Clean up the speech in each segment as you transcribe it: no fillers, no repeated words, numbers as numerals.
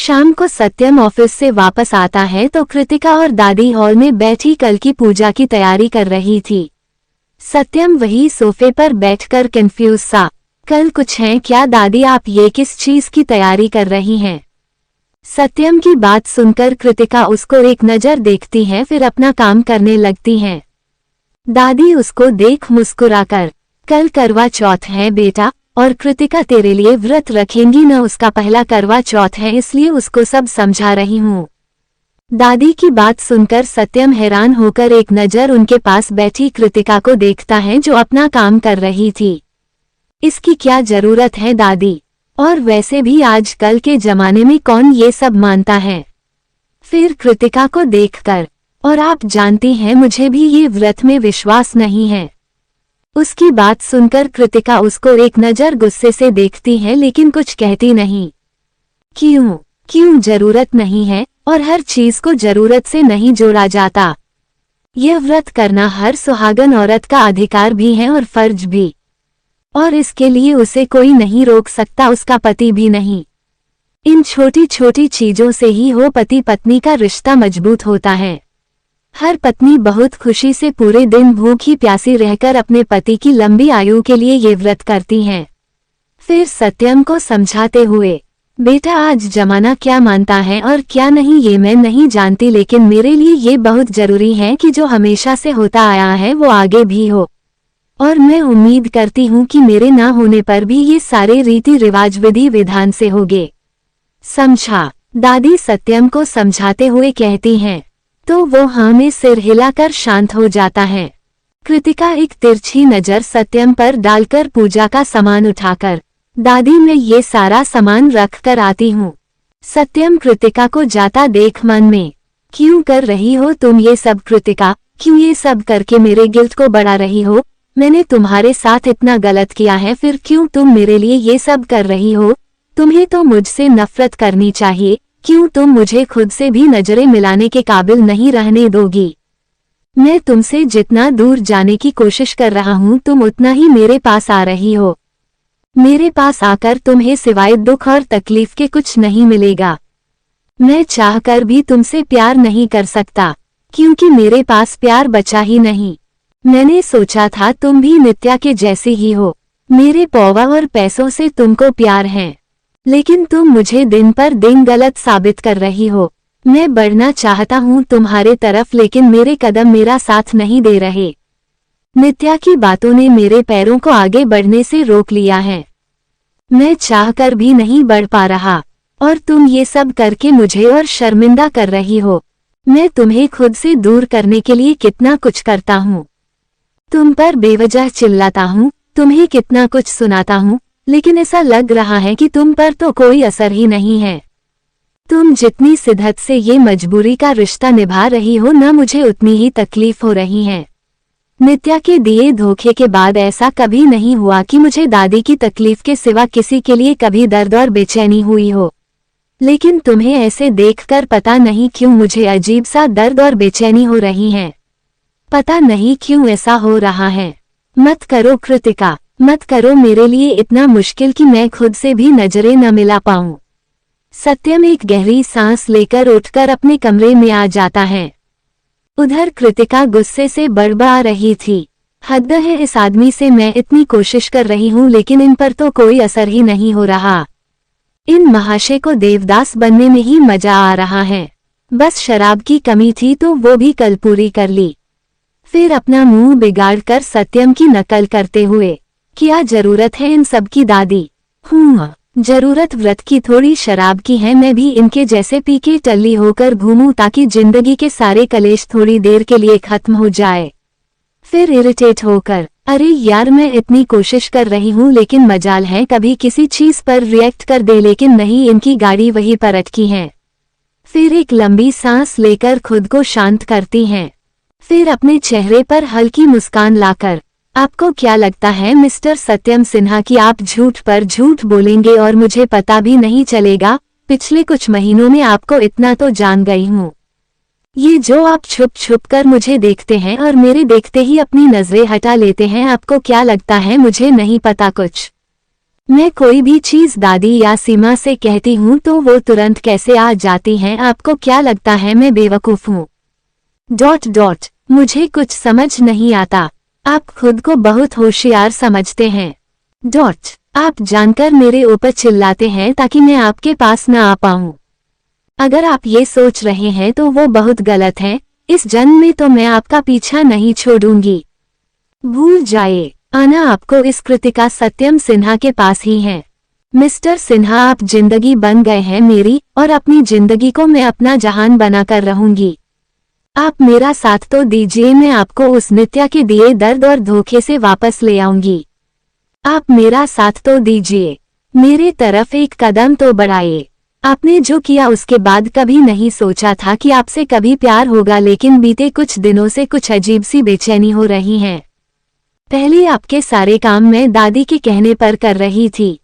शाम को सत्यम ऑफिस से वापस आता है तो कृतिका और दादी हॉल में बैठी कल की पूजा की तैयारी कर रही थी। सत्यम वही सोफे पर बैठकर कंफ्यूज सा, कल कुछ है क्या दादी, आप ये किस चीज की तैयारी कर रही हैं? सत्यम की बात सुनकर कृतिका उसको एक नजर देखती है, फिर अपना काम करने लगती हैं। दादी उसको देख मुस्कुराकर, कल करवा चौथ है बेटा, और कृतिका तेरे लिए व्रत रखेंगी न, उसका पहला करवा चौथ है इसलिए उसको सब समझा रही हूँ। दादी की बात सुनकर सत्यम हैरान होकर एक नजर उनके पास बैठी कृतिका को देखता है जो अपना काम कर रही थी। इसकी क्या जरूरत है दादी, और वैसे भी आजकल के जमाने में कौन ये सब मानता है? फिर कृतिका को देखकर, और आप जानती हैं मुझे भी ये व्रत में विश्वास नहीं है। उसकी बात सुनकर कृतिका उसको एक नजर गुस्से से देखती है लेकिन कुछ कहती नहीं। क्यों जरूरत नहीं है, और हर चीज को जरूरत से नहीं जोड़ा जाता। यह व्रत करना हर सुहागन औरत का अधिकार भी है और फर्ज भी, और इसके लिए उसे कोई नहीं रोक सकता, उसका पति भी नहीं। इन छोटी छोटी चीजों से ही हो पति पत्नी का रिश्ता मजबूत होता है। हर पत्नी बहुत खुशी से पूरे दिन भूखी प्यासी रहकर अपने पति की लंबी आयु के लिए ये व्रत करती हैं। फिर सत्यम को समझाते हुए, बेटा आज जमाना क्या मानता है और क्या नहीं ये मैं नहीं जानती, लेकिन मेरे लिए ये बहुत जरूरी है कि जो हमेशा से होता आया है वो आगे भी हो, और मैं उम्मीद करती हूँ कि मेरे ना होने पर भी ये सारे रीति रिवाज विधि विधान से होंगे। समझा? दादी सत्यम को समझाते हुए कहती हैं। तो वो हाँ में सिर हिलाकर शांत हो जाता है। कृतिका एक तिरछी नजर सत्यम पर डालकर पूजा का सामान उठाकर, दादी मैं ये सारा सामान रख कर आती हूँ। सत्यम कृतिका को जाता देख मन में, क्यों कर रही हो तुम ये सब कृतिका, क्यों ये सब करके मेरे गिल्ट को बढ़ा रही हो? मैंने तुम्हारे साथ इतना गलत किया है, फिर क्यों तुम मेरे लिए ये सब कर रही हो? तुम्हें तो मुझसे नफरत करनी चाहिए। क्यों तुम मुझे खुद से भी नजरें मिलाने के काबिल नहीं रहने दोगी? मैं तुमसे जितना दूर जाने की कोशिश कर रहा हूँ तुम उतना ही मेरे पास आ रही हो। मेरे पास आकर तुम्हें सिवाय दुख और तकलीफ के कुछ नहीं मिलेगा। मैं चाहकर भी तुमसे प्यार नहीं कर सकता, क्योंकि मेरे पास प्यार बचा ही नहीं। मैंने सोचा था तुम भी नित्या के जैसे ही हो, मेरे पौवा और पैसों से तुमको प्यार है, लेकिन तुम मुझे दिन पर दिन गलत साबित कर रही हो। मैं बढ़ना चाहता हूँ तुम्हारे तरफ, लेकिन मेरे कदम मेरा साथ नहीं दे रहे। नित्या की बातों ने मेरे पैरों को आगे बढ़ने से रोक लिया है। मैं चाहकर भी नहीं बढ़ पा रहा, और तुम ये सब करके मुझे और शर्मिंदा कर रही हो। मैं तुम्हें खुद से दूर करने के लिए कितना कुछ करता हूँ, तुम पर बेवजह चिल्लाता हूँ, तुम्हें कितना कुछ सुनाता हूँ, लेकिन ऐसा लग रहा है कि तुम पर तो कोई असर ही नहीं है। तुम जितनी शिद्दत से ये मजबूरी का रिश्ता निभा रही हो ना, मुझे उतनी ही तकलीफ हो रही है। नित्या के दिए धोखे के बाद ऐसा कभी नहीं हुआ कि मुझे दादी की तकलीफ के सिवा किसी के लिए कभी दर्द और बेचैनी हुई हो, लेकिन तुम्हें ऐसे देखकर पता नहीं क्यों मुझे अजीब सा दर्द और बेचैनी हो रही है। पता नहीं क्यों ऐसा हो रहा है। मत करो कृतिका, मत करो मेरे लिए इतना मुश्किल कि मैं खुद से भी नजरें न मिला पाऊं। सत्यम एक गहरी सांस लेकर उठकर अपने कमरे में आ जाता है। उधर कृतिका गुस्से से बड़बड़ा रही थी, हद है इस आदमी से, मैं इतनी कोशिश कर रही हूँ लेकिन इन पर तो कोई असर ही नहीं हो रहा। इन महाशय को देवदास बनने में ही मजा आ रहा है। बस शराब की कमी थी तो वो भी कल पूरी कर ली। फिर अपना मुंह बिगाड़कर सत्यम की नकल करते हुए, क्या जरूरत है इन सब की दादी? जरूरत व्रत की थोड़ी शराब की है, मैं भी इनके जैसे पी के टल्ली होकर घूमूं ताकि जिंदगी के सारे कलेश थोड़ी देर के लिए खत्म हो जाए। फिर इरिटेट होकर, अरे यार मैं इतनी कोशिश कर रही हूँ लेकिन मजाल है कभी किसी चीज पर रिएक्ट कर दे, लेकिन नहीं, इनकी गाड़ी वहीं पर अटकी है। फिर एक लंबी सांस लेकर खुद को शांत करती हैं। फिर अपने चेहरे पर हल्की मुस्कान लाकर, आपको क्या लगता है मिस्टर सत्यम सिन्हा कि आप झूठ पर झूठ बोलेंगे और मुझे पता भी नहीं चलेगा? पिछले कुछ महीनों में आपको इतना तो जान गई हूँ। ये जो आप छुप छुप कर मुझे देखते हैं और मेरे देखते ही अपनी नजरें हटा लेते हैं, आपको क्या लगता है मुझे नहीं पता कुछ? मैं कोई भी चीज दादी या सीमा से कहती हूँ तो वो तुरंत कैसे आ जाती हैं। आपको क्या लगता है मैं बेवकूफ हूँ? मुझे कुछ समझ नहीं आता। आप खुद को बहुत होशियार समझते हैं। आप जानकर मेरे ऊपर चिल्लाते हैं ताकि मैं आपके पास न आ पाऊँ। अगर आप ये सोच रहे हैं तो वो बहुत गलत है। इस जन्म में तो मैं आपका पीछा नहीं छोड़ूंगी। भूल जाइए, आना आपको इस कृतिका सत्यम सिन्हा के पास ही है। मिस्टर सिन्हा, आप जिंदगी बन गए हैं मेरी, और अपनी जिंदगी को मैं अपना जहान बनाकर रहूंगी। आप मेरा साथ तो दीजिए, मैं आपको उस नित्या के दिए दर्द और धोखे से वापस ले आऊंगी। आप मेरा साथ तो दीजिए, मेरे तरफ एक कदम तो बढ़ाइए। आपने जो किया उसके बाद कभी नहीं सोचा था कि आपसे कभी प्यार होगा, लेकिन बीते कुछ दिनों से कुछ अजीब सी बेचैनी हो रही है। पहले आपके सारे काम मैं दादी के कहने पर कर रही थी,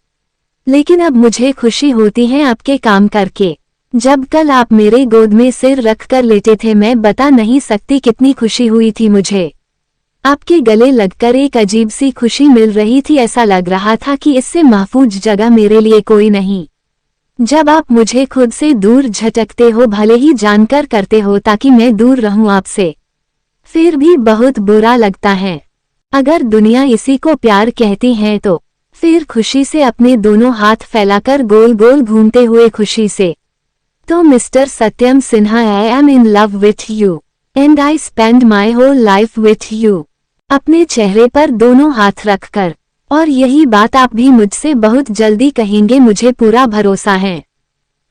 लेकिन अब मुझे खुशी होती है आपके काम करके। जब कल आप मेरे गोद में सिर रख कर लेटे थे, मैं बता नहीं सकती कितनी खुशी हुई थी मुझे। आपके गले लगकर एक अजीब सी खुशी मिल रही थी। ऐसा लग रहा था कि इससे महफूज जगह मेरे लिए कोई नहीं। जब आप मुझे खुद से दूर झटकते हो, भले ही जानकर करते हो ताकि मैं दूर रहूं आपसे, फिर भी बहुत बुरा लगता है। अगर दुनिया इसी को प्यार कहती है तो फिर खुशी से अपने दोनों हाथ फैलाकर गोल गोल घूमते हुए खुशी से। तो Mr Satyam Sinha, I am in love with you and I spend my whole life with you. अपने चेहरे पर दोनों हाथ रखकर, और यही बात आप भी मुझसे बहुत जल्दी कहेंगे, मुझे पूरा भरोसा है।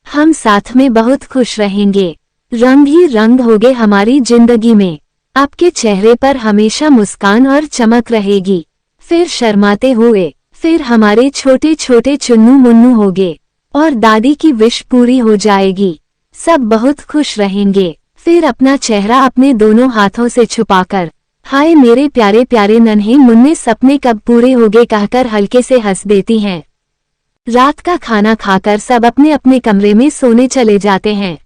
हम साथ में बहुत खुश रहेंगे, रंग ही रंग होंगे हमारी जिंदगी में। आपके चेहरे पर हमेशा मुस्कान और चमक रहेगी। फिर शर्माते हुए, फिर हमारे छोटे छोटे चुन्नू मुन्नू होंगे, और दादी की विश पूरी हो जाएगी। सब बहुत खुश रहेंगे। फिर अपना चेहरा अपने दोनों हाथों से छुपाकर, हाय मेरे प्यारे प्यारे नन्हे मुन्ने सपने कब पूरे होंगे कहकर हल्के से हंस देती हैं। रात का खाना खाकर सब अपने अपने कमरे में सोने चले जाते हैं।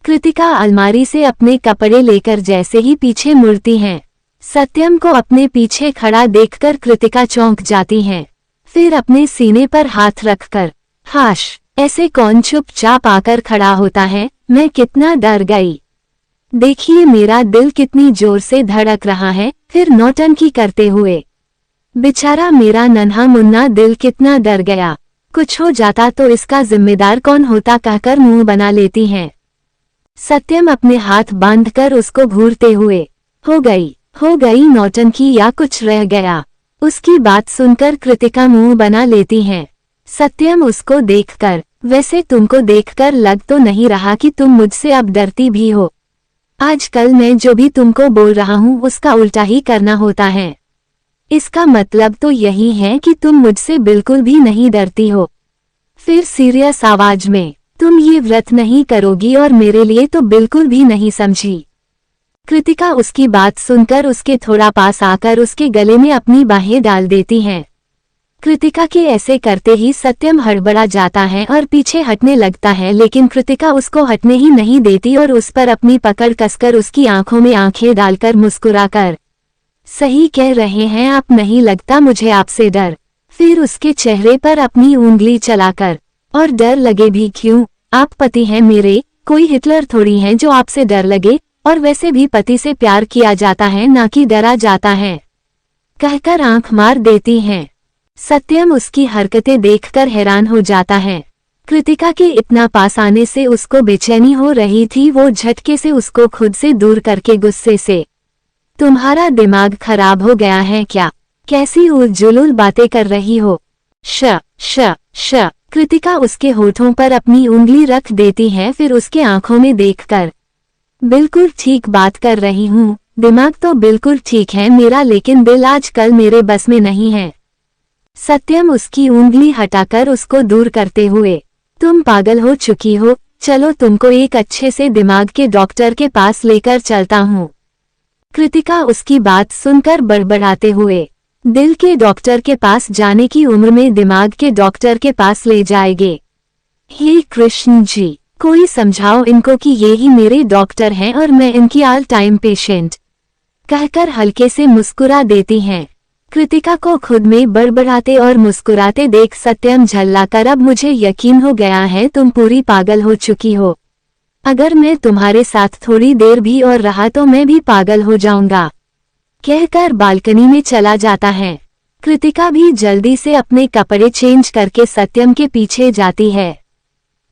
कृतिका अलमारी से अपने कपड़े लेकर जैसे ही पीछे मुड़ती हैं, सत्यम को अपने पीछे खड़ा देखकर कृतिका चौंक जाती हैं। फिर अपने सीने पर हाथ रखकर, हाश, ऐसे कौन चुपचाप आकर खड़ा होता है? मैं कितना डर गई। देखिए मेरा दिल कितनी जोर से धड़क रहा है। फिर नौटंकी करते हुए, बेचारा मेरा नन्हा मुन्ना दिल कितना डर गया। कुछ हो जाता तो इसका जिम्मेदार कौन होता कहकर मुंह बना लेती हैं। सत्यम अपने हाथ बांधकर उसको घूरते हुए, हो गई नौटंकी या कुछ रह गया? उसकी बात सुनकर कृतिका मुंह बना लेती हैं। सत्यम उसको देखकर, वैसे तुमको देखकर लग तो नहीं रहा कि तुम मुझसे अब डरती भी हो। आजकल मैं जो भी तुमको बोल रहा हूँ उसका उल्टा ही करना होता है। इसका मतलब तो यही है कि तुम मुझसे बिल्कुल भी नहीं डरती हो। फिर सीरियस आवाज में, तुम ये व्रत नहीं करोगी और मेरे लिए तो बिल्कुल भी नहीं समझी। कृतिका उसकी बात सुनकर उसके थोड़ा पास आकर उसके गले में अपनी बाहें डाल देती हैं। कृतिका के ऐसे करते ही सत्यम हड़बड़ा जाता है और पीछे हटने लगता है, लेकिन कृतिका उसको हटने ही नहीं देती और उस पर अपनी पकड़ कसकर उसकी आंखों में आंखें डालकर मुस्कुराकर, सही कह रहे हैं आप, नहीं लगता मुझे आपसे डर। फिर उसके चेहरे पर अपनी उंगली चलाकर, और डर लगे भी क्यों, आप पति हैं मेरे, कोई हिटलर थोड़ी हैं जो आपसे डर लगे, और वैसे भी पति से प्यार किया जाता है ना कि डरा जाता है, कहकर आंख मार देती हैं। सत्यम उसकी हरकतें देखकर हैरान हो जाता है। कृतिका के इतना पास आने से उसको बेचैनी हो रही थी। वो झटके से उसको खुद से दूर करके गुस्से से, तुम्हारा दिमाग खराब हो गया है क्या? कैसी उलझुल बातें कर रही हो? श कृतिका उसके होठों पर अपनी उंगली रख देती है। फिर उसके आंखों में देखकर, बिल्कुल ठीक बात कर रही हूँ, दिमाग तो बिल्कुल ठीक है मेरा, लेकिन दिल आजकल मेरे बस में नहीं है। सत्यम उसकी उंगली हटाकर उसको दूर करते हुए, तुम पागल हो चुकी हो, चलो तुमको एक अच्छे से दिमाग के डॉक्टर के पास लेकर चलता हूँ। कृतिका उसकी बात सुनकर बड़बड़ाते हुए, दिल के डॉक्टर के पास जाने की उम्र में दिमाग के डॉक्टर के पास ले जाएंगे? हे कृष्ण जी, कोई समझाओ इनको कि ये ही मेरे डॉक्टर हैं और मैं इनकी ऑल टाइम पेशेंट, कहकर हल्के से मुस्कुरा देती हैं। कृतिका को खुद में बड़बड़ाते और मुस्कुराते देख सत्यम झल्लाकर, अब मुझे यकीन हो गया है तुम पूरी पागल हो चुकी हो। अगर मैं तुम्हारे साथ थोड़ी देर भी और रहा तो मैं भी पागल हो जाऊंगा, कहकर बालकनी में चला जाता है। कृतिका भी जल्दी से अपने कपड़े चेंज करके सत्यम के पीछे जाती है।